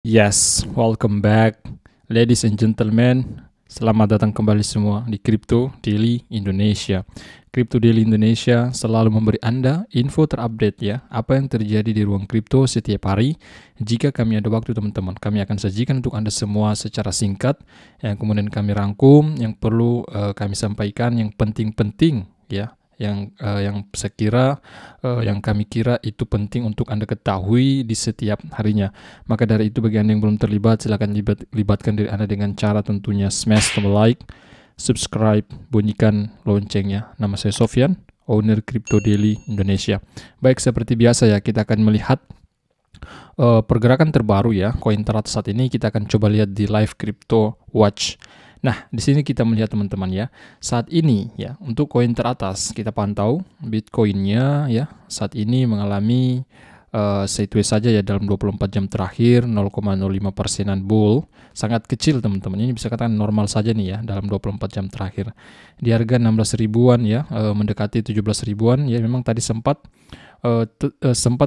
Yes, welcome back, ladies and gentlemen. Selamat datang kembali semua di Crypto Daily Indonesia. Crypto Daily Indonesia selalu memberi Anda info terupdate ya, apa yang terjadi di ruang kripto setiap hari. Jika kami ada waktu teman-teman, kami akan sajikan untuk Anda semua secara singkat, yang kemudian kami rangkum, yang perlu kami sampaikan, yang penting-penting ya, yang saya kira yang kami kira itu penting untuk Anda ketahui di setiap harinya. Maka dari itu bagi Anda yang belum terlibat, silakan libatkan diri Anda dengan cara tentunya smash tombol like, subscribe, bunyikan loncengnya. Nama saya Sofyan, owner Crypto Daily Indonesia. Baik, seperti biasa ya, kita akan melihat pergerakan terbaru ya, koin teratas saat ini. Kita akan coba lihat di live Crypto Watch. Nah, di sini kita melihat teman-teman ya, saat ini ya, untuk koin teratas kita pantau Bitcoinnya ya, saat ini mengalami sideways saja ya dalam 24 jam terakhir, 0,05%-an bull, sangat kecil teman-teman. Ini bisa katakan normal saja nih ya dalam 24 jam terakhir. Di harga 16 ribuan ya, mendekati 17 ribuan ya, memang tadi sempat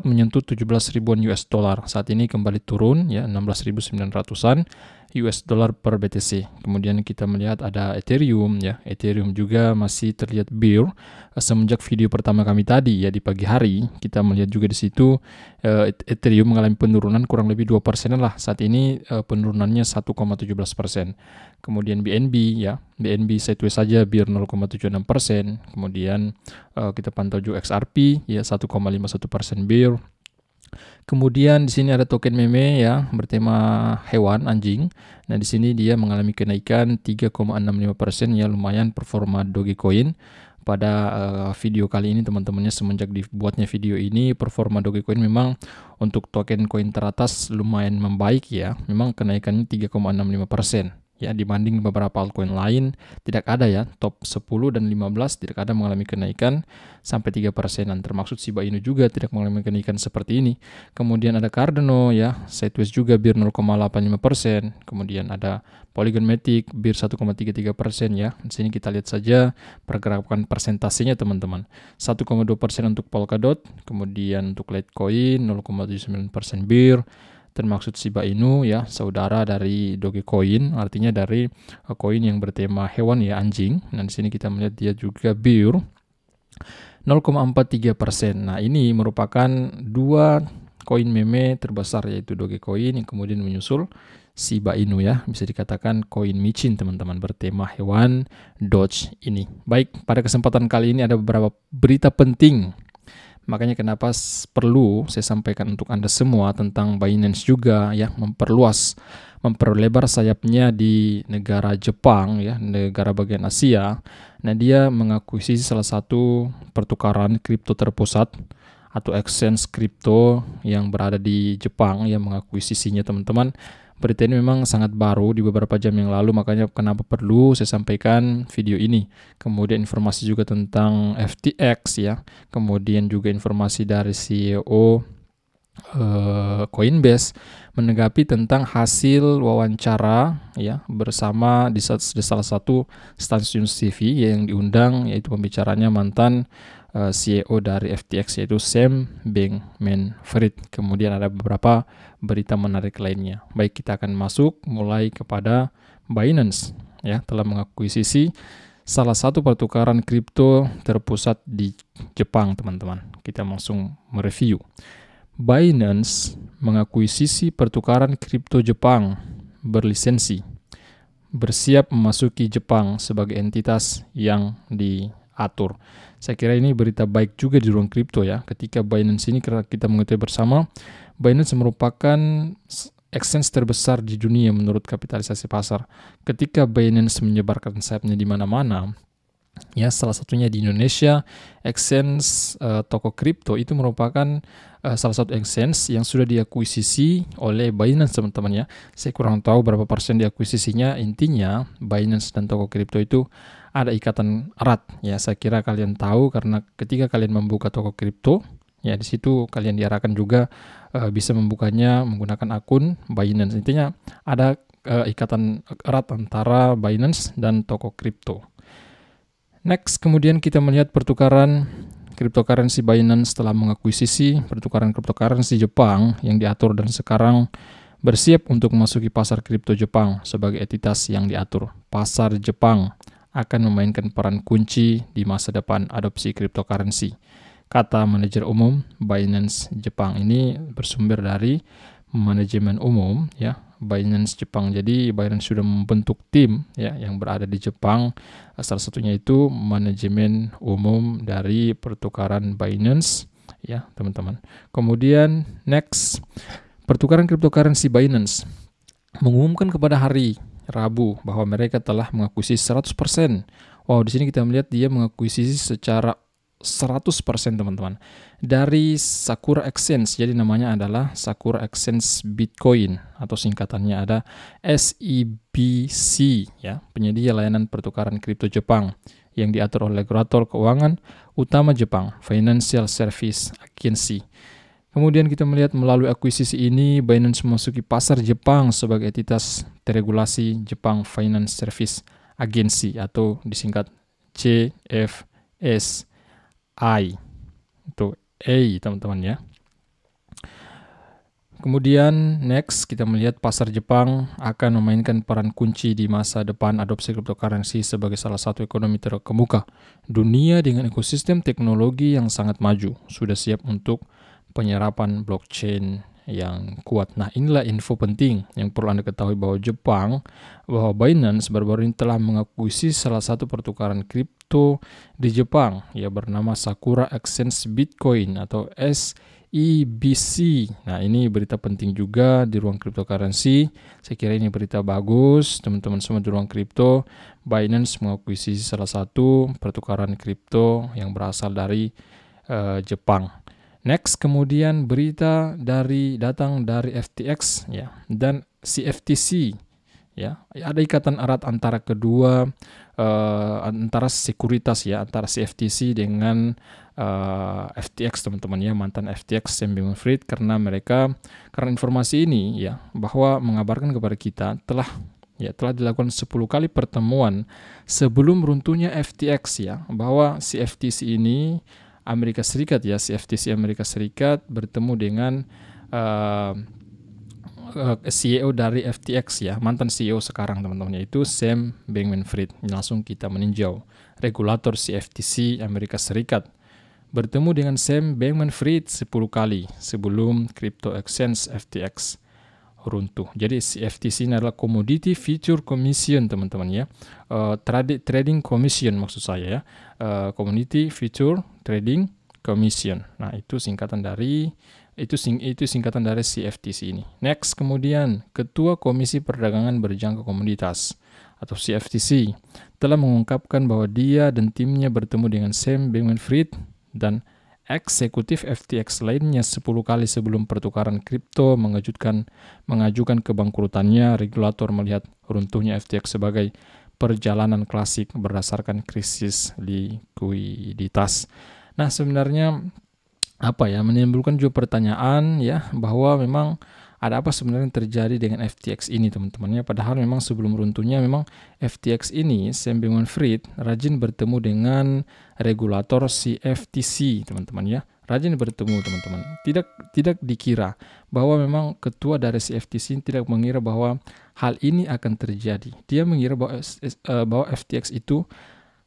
menyentuh 17 ribuan US dollar. Saat ini kembali turun ya, 16.900-an US dollar per BTC. Kemudian kita melihat ada Ethereum ya. Ethereum juga masih terlihat bear semenjak video pertama kami tadi ya di pagi hari. Kita melihat juga di situ Ethereum mengalami penurunan kurang lebih 2% lah. Saat ini penurunannya 1,17%. Kemudian BNB ya. BNB sideways saja bear 0,76%. Kemudian kita pantau juga XRP ya 1,51% bear. Kemudian di sini ada token meme ya bertema hewan anjing. Nah, di sini dia mengalami kenaikan 3,65% ya, lumayan performa Dogecoin. Pada video kali ini teman-temannya, semenjak dibuatnya video ini, performa Dogecoin memang untuk token koin teratas lumayan membaik ya. Memang kenaikannya 3,65%. Ya, dibanding beberapa altcoin lain tidak ada ya, top 10 dan 15 tidak ada mengalami kenaikan sampai 3%-an, termasuk Shiba Inu juga tidak mengalami kenaikan seperti ini. Kemudian ada Cardano ya, sideways juga bear 0,85%. Kemudian ada Polygon Matic bear 1,33% ya. Di sini kita lihat saja pergerakan persentasenya teman-teman. 1,2% untuk Polkadot, kemudian untuk Litecoin 0,79% bear, termaksud Shiba Inu ya, saudara dari Dogecoin, artinya dari koin yang bertema hewan ya, anjing. Nah, di sini kita melihat dia juga bear 0,43%. Nah, ini merupakan dua koin meme terbesar, yaitu Dogecoin yang kemudian menyusul Shiba Inu ya, bisa dikatakan koin micin teman-teman bertema hewan Doge ini. Baik, pada kesempatan kali ini ada beberapa berita penting. Makanya kenapa perlu saya sampaikan untuk Anda semua tentang Binance juga ya, memperlebar sayapnya di negara Jepang ya, negara bagian Asia. Nah, dia mengakuisisi salah satu pertukaran kripto terpusat atau exchange kripto yang berada di Jepang yang mengakuisisinya teman-teman. Berita ini memang sangat baru di beberapa jam yang lalu, makanya kenapa perlu saya sampaikan video ini. Kemudian informasi juga tentang FTX ya, kemudian juga informasi dari CEO Coinbase menanggapi tentang hasil wawancara ya bersama di salah satu stasiun TV yang diundang, yaitu pembicaranya mantan CEO dari FTX yaitu Sam Bankman-Fried. Kemudian ada beberapa berita menarik lainnya. Baik, kita akan masuk mulai kepada Binance ya, telah mengakuisisi salah satu pertukaran kripto terpusat di Jepang teman-teman. Kita langsung mereview. Binance mengakuisisi pertukaran kripto Jepang berlisensi, bersiap memasuki Jepang sebagai entitas yang diatur. Saya kira ini berita baik juga di ruang kripto ya, ketika Binance ini kita mengetahui bersama, Binance merupakan exchange terbesar di dunia menurut kapitalisasi pasar. Ketika Binance menyebarkan sayapnya di mana-mana, ya salah satunya di Indonesia, exchange toko kripto itu merupakan salah satu exchange yang sudah diakuisisi oleh Binance teman-teman ya. Saya kurang tahu berapa persen diakuisisinya, intinya Binance dan toko kripto itu ada ikatan erat ya. Saya kira kalian tahu karena ketika kalian membuka toko kripto ya, di situ kalian diarahkan juga bisa membukanya menggunakan akun Binance. Intinya ada ikatan erat antara Binance dan toko kripto. Next, kemudian kita melihat pertukaran cryptocurrency. Binance telah mengakuisisi pertukaran cryptocurrency Jepang yang diatur dan sekarang bersiap untuk memasuki pasar kripto Jepang sebagai entitas yang diatur. Pasar Jepang akan memainkan peran kunci di masa depan adopsi cryptocurrency. Kata manajer umum Binance Jepang ini bersumber dari manajemen umum ya Binance Jepang. Jadi Binance sudah membentuk tim ya yang berada di Jepang. Salah satunya itu manajemen umum dari pertukaran Binance ya, teman-teman. Kemudian next, pertukaran cryptocurrency Binance mengumumkan kepada hari Rabu bahwa mereka telah mengakuisisi 100%. Wow, di sini kita melihat dia mengakuisisi secara 100% teman-teman dari Sakura Exchange. Jadi namanya adalah Sakura Exchange Bitcoin atau singkatannya ada SEBC ya, penyedia layanan pertukaran kripto Jepang yang diatur oleh regulator keuangan utama Jepang, Financial Service Agency. Kemudian kita melihat melalui akuisisi ini Binance memasuki pasar Jepang sebagai entitas teregulasi Jepang Finance Service Agency atau disingkat JFS. Itu A teman-teman ya. Kemudian next kita melihat pasar Jepang akan memainkan peran kunci di masa depan adopsi cryptocurrency sebagai salah satu ekonomi terkemuka dunia dengan ekosistem teknologi yang sangat maju, sudah siap untuk penyerapan blockchain yang kuat. Nah, inilah info penting yang perlu Anda ketahui bahwa Binance baru-baru ini telah mengakuisisi salah satu pertukaran kripto di Jepang ya bernama Sakura Exchange Bitcoin atau SEBC. Nah, ini berita penting juga di ruang cryptocurrency. Saya kira ini berita bagus teman-teman semua di ruang kripto. Binance mengakuisisi salah satu pertukaran kripto yang berasal dari Jepang. Next, kemudian berita datang dari FTX ya dan CFTC ya. Ada ikatan erat antara kedua antara sekuritas ya, antara CFTC dengan FTX teman-teman ya, mantan FTX Sam Bankman-Fried, karena informasi ini ya bahwa mengabarkan kepada kita telah dilakukan 10 kali pertemuan sebelum runtuhnya FTX ya, bahwa CFTC ini Amerika Serikat ya, CFTC Amerika Serikat bertemu dengan CEO dari FTX ya, mantan CEO sekarang teman-teman, yaitu Sam Bankman-Fried. Langsung kita meninjau regulator CFTC Amerika Serikat bertemu dengan Sam Bankman-Fried 10 kali sebelum crypto exchange FTX runtuh. Jadi CFTC ini adalah Commodity Future Commission teman-teman ya, Trading Commission maksud saya ya, Commodity Future Trading Commission. Nah, itu singkatan dari CFTC ini. Next, kemudian Ketua Komisi Perdagangan Berjangka Komoditas atau CFTC telah mengungkapkan bahwa dia dan timnya bertemu dengan Sam Bankman-Fried dan eksekutif FTX lainnya 10 kali sebelum pertukaran kripto mengajukan kebangkrutannya. Regulator melihat runtuhnya FTX sebagai perjalanan klasik berdasarkan krisis likuiditas. Nah, sebenarnya menimbulkan juga pertanyaan ya, bahwa memang ada apa sebenarnya yang terjadi dengan FTX ini teman-teman ya. Padahal memang sebelum runtuhnya memang FTX ini Sam Bankman-Fried rajin bertemu dengan regulator CFTC teman-teman ya. Rajin bertemu teman-teman. Tidak dikira bahwa memang ketua dari CFTC tidak mengira bahwa hal ini akan terjadi. Dia mengira bahwa FTX itu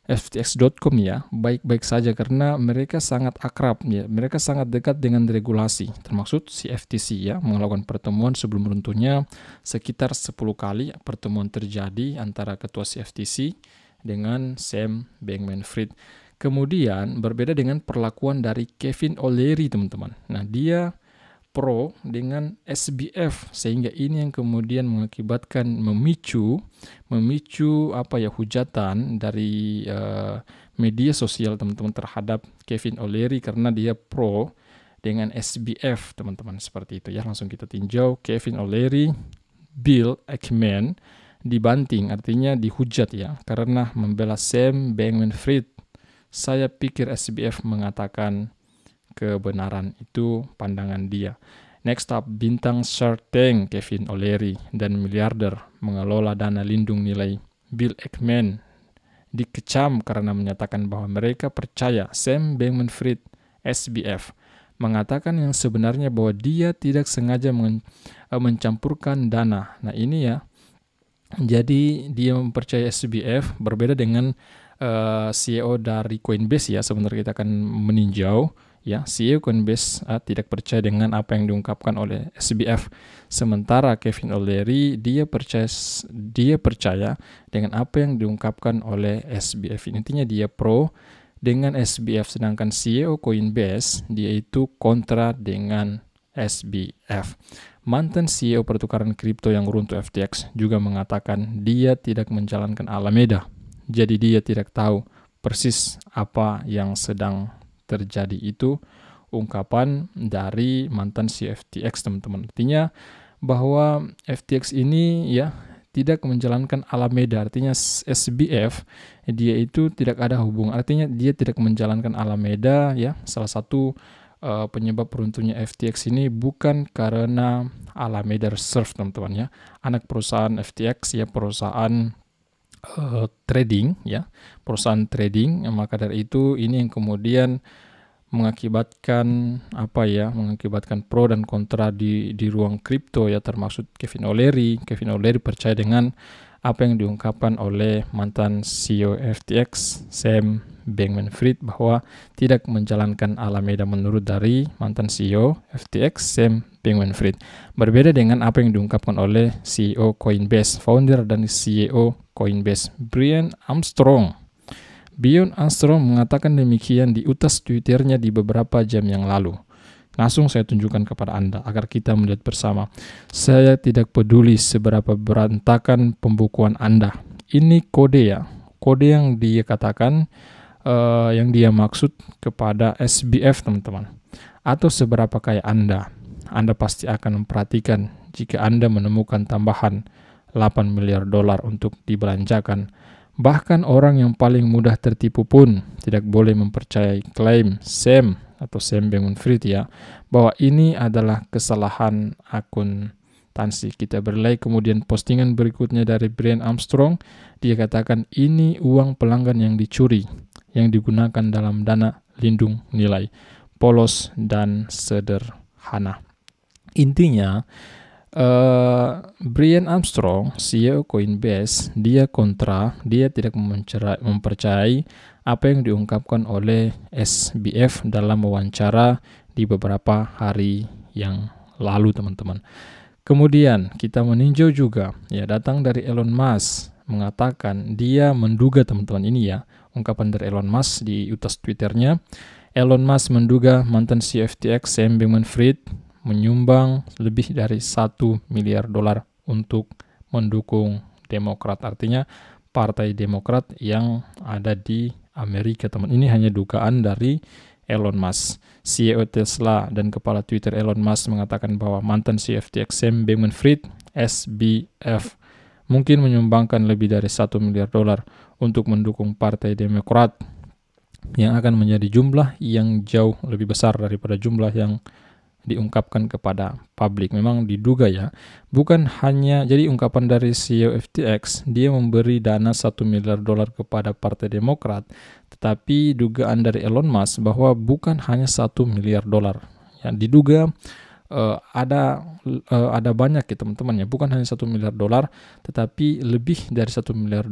FTX.com ya, baik-baik saja karena mereka sangat akrab ya, mereka sangat dekat dengan regulasi, termasuk CFTC ya, melakukan pertemuan sebelum runtuhnya sekitar 10 kali pertemuan terjadi antara ketua CFTC dengan Sam Bankman-Fried. Kemudian berbeda dengan perlakuan dari Kevin O'Leary teman-teman. Nah, dia pro dengan SBF, sehingga ini yang kemudian mengakibatkan memicu hujatan dari media sosial teman-teman terhadap Kevin O'Leary karena dia pro dengan SBF teman-teman, seperti itu ya. Langsung kita tinjau Kevin O'Leary, Bill Ackman dibanting, artinya dihujat ya karena membela Sam Bankman-Fried. Saya pikir SBF mengatakan kebenaran, itu pandangan dia. Next up, bintang Shark Tank Kevin O'Leary dan miliarder mengelola dana lindung nilai Bill Ackman dikecam karena menyatakan bahwa mereka percaya Sam Bankman-Fried SBF mengatakan yang sebenarnya bahwa dia tidak sengaja mencampurkan dana. Nah ini ya, jadi dia mempercayai SBF, berbeda dengan CEO dari Coinbase ya. Sebenarnya kita akan meninjau ya, CEO Coinbase tidak percaya dengan apa yang diungkapkan oleh SBF. Sementara Kevin O'Leary dia percaya dengan apa yang diungkapkan oleh SBF. Intinya dia pro dengan SBF, sedangkan CEO Coinbase dia itu kontra dengan SBF. Mantan CEO pertukaran kripto yang runtuh FTX juga mengatakan dia tidak menjalankan Alameda. Jadi dia tidak tahu persis apa yang sedang terjadi. Itu ungkapan dari mantan CEO FTX, teman-teman. Artinya bahwa FTX ini ya tidak menjalankan Alameda. Artinya SBF dia itu tidak ada hubungan. Artinya dia tidak menjalankan Alameda ya. Salah satu penyebab runtuhnya FTX ini bukan karena Alameda Reserve, teman-teman ya. Anak perusahaan FTX ya, perusahaan trading ya, perusahaan trading. Maka dari itu ini yang kemudian mengakibatkan mengakibatkan pro dan kontra di ruang kripto ya, termasuk Kevin O'Leary. Kevin O'Leary percaya dengan apa yang diungkapkan oleh mantan CEO FTX Sam Bankman-Fried bahwa tidak menjalankan Alameda menurut dari mantan CEO FTX Sam Bankman-Fried. Berbeda dengan apa yang diungkapkan oleh CEO Coinbase, founder dan CEO Coinbase, Brian Armstrong. Brian Armstrong mengatakan demikian di utas Twitternya di beberapa jam yang lalu. Langsung saya tunjukkan kepada Anda agar kita melihat bersama. Saya tidak peduli seberapa berantakan pembukuan Anda. Ini kode ya, kode yang dia katakan, yang dia maksud kepada SBF, teman-teman. Atau seberapa kaya Anda pasti akan memperhatikan jika Anda menemukan tambahan $8 miliar untuk dibelanjakan. Bahkan orang yang paling mudah tertipu pun tidak boleh mempercayai klaim Sam Bankman-Fried ya, bahwa ini adalah kesalahan akuntansi. Kita berlay kemudian postingan berikutnya dari Brian Armstrong. Dia katakan ini uang pelanggan yang dicuri, yang digunakan dalam dana lindung nilai, polos dan sederhana. Intinya Brian Armstrong, CEO Coinbase, dia kontra, dia tidak mempercayai apa yang diungkapkan oleh SBF dalam wawancara di beberapa hari yang lalu, teman-teman. Kemudian kita meninjau juga ya, datang dari Elon Musk mengatakan dia menduga, teman-teman, ini ya ungkapan dari Elon Musk di utas Twitternya. Elon Musk menduga mantan CEO FTX Sam Bankman-Fried menyumbang lebih dari $1 miliar untuk mendukung Demokrat. Artinya Partai Demokrat yang ada di Amerika, teman. Ini hanya dugaan dari Elon Musk. CEO Tesla dan kepala Twitter Elon Musk mengatakan bahwa mantan CEO FTX Sam Bankman-Fried SBF mungkin menyumbangkan lebih dari $1 miliar untuk mendukung Partai Demokrat, yang akan menjadi jumlah yang jauh lebih besar daripada jumlah yang diungkapkan kepada publik. Memang diduga ya, bukan hanya, jadi ungkapan dari CEO FTX, dia memberi dana $1 miliar kepada Partai Demokrat, tetapi dugaan dari Elon Musk bahwa bukan hanya $1 miliar. Ya, diduga ada banyak ya, teman-teman ya, bukan hanya $1 miliar, tetapi lebih dari $1 miliar.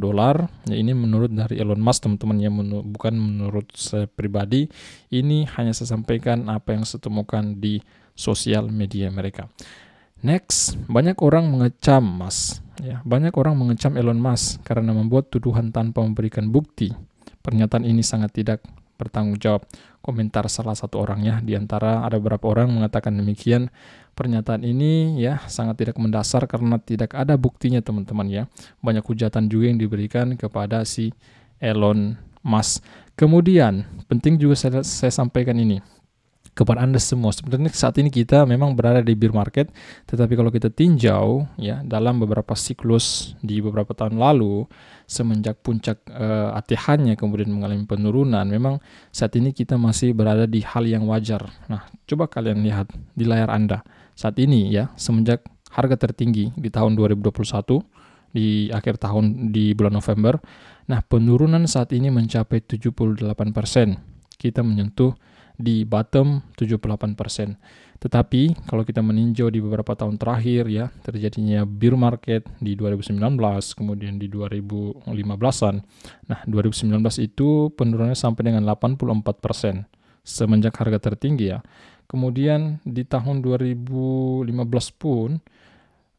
Ya, ini menurut dari Elon Musk, teman-teman ya, bukan menurut saya pribadi. Ini hanya saya sampaikan apa yang saya temukan di sosial media mereka. Next, banyak orang mengecam banyak orang mengecam Elon Musk karena membuat tuduhan tanpa memberikan bukti. Pernyataan ini sangat tidak bertanggung jawab. Komentar salah satu orangnya, di antara ada beberapa orang mengatakan demikian. Pernyataan ini ya sangat tidak mendasar karena tidak ada buktinya, teman-teman ya. Banyak hujatan juga yang diberikan kepada si Elon Musk. Kemudian penting juga saya sampaikan ini kepada Anda semua. Sebenarnya saat ini kita memang berada di bear market, tetapi kalau kita tinjau ya dalam beberapa siklus di beberapa tahun lalu, semenjak puncak ATH-nya kemudian mengalami penurunan, memang saat ini kita masih berada di hal yang wajar. Nah, coba kalian lihat di layar Anda. Saat ini ya, semenjak harga tertinggi di tahun 2021, di akhir tahun di bulan November, nah penurunan saat ini mencapai 78%. Kita menyentuh di bottom 78%. Tetapi kalau kita meninjau di beberapa tahun terakhir ya, terjadinya bear market di 2019, kemudian di 2015-an. Nah, 2019 itu penurunannya sampai dengan 84% semenjak harga tertinggi ya. Kemudian di tahun 2015 pun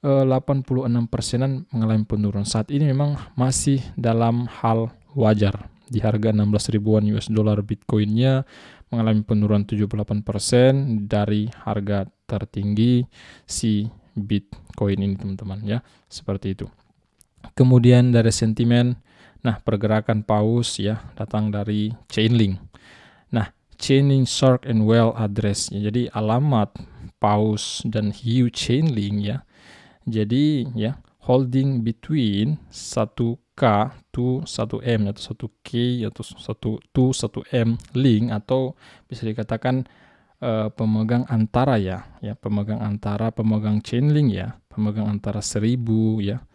86%-an mengalami penurunan. Saat ini memang masih dalam hal wajar. Di harga 16 ribuan US dollar Bitcoin-nya mengalami penurunan 78% dari harga tertinggi si Bitcoin ini, teman-teman ya. Seperti itu. Kemudian dari sentimen, nah pergerakan paus ya datang dari Chainlink. Nah, Chainlink Shark and Whale address ya. Jadi alamat paus dan hiu Chainlink ya. Jadi ya holding between 1K to 1M atau 1K atau 1 to 1M link, atau bisa dikatakan pemegang antara ya, pemegang Chainlink ya, pemegang antara 1000 ya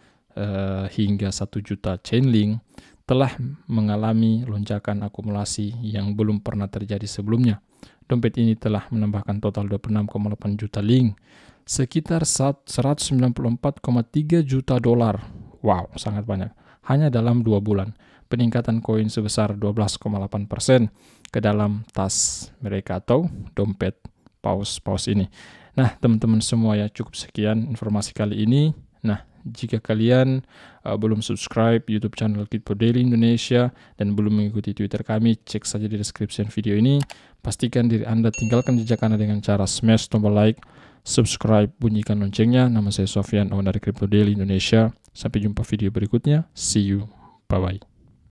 hingga 1 juta Chainlink telah mengalami lonjakan akumulasi yang belum pernah terjadi sebelumnya. Dompet ini telah menambahkan total 26,8 juta link, sekitar 194,3 juta dolar. Wow, sangat banyak. Hanya dalam 2 bulan. Peningkatan koin sebesar 12,8% ke dalam tas mereka atau dompet paus ini. Nah, teman-teman semua ya, cukup sekian informasi kali ini. Nah, jika kalian belum subscribe YouTube channel Crypto Daily Indonesia dan belum mengikuti Twitter kami, cek saja di description video ini. Pastikan diri Anda tinggalkan jejak Anda dengan cara smash tombol like, subscribe, bunyikan loncengnya. Nama saya Sofyan, owner dari Crypto Daily Indonesia. Sampai jumpa video berikutnya. See you. Bye-bye.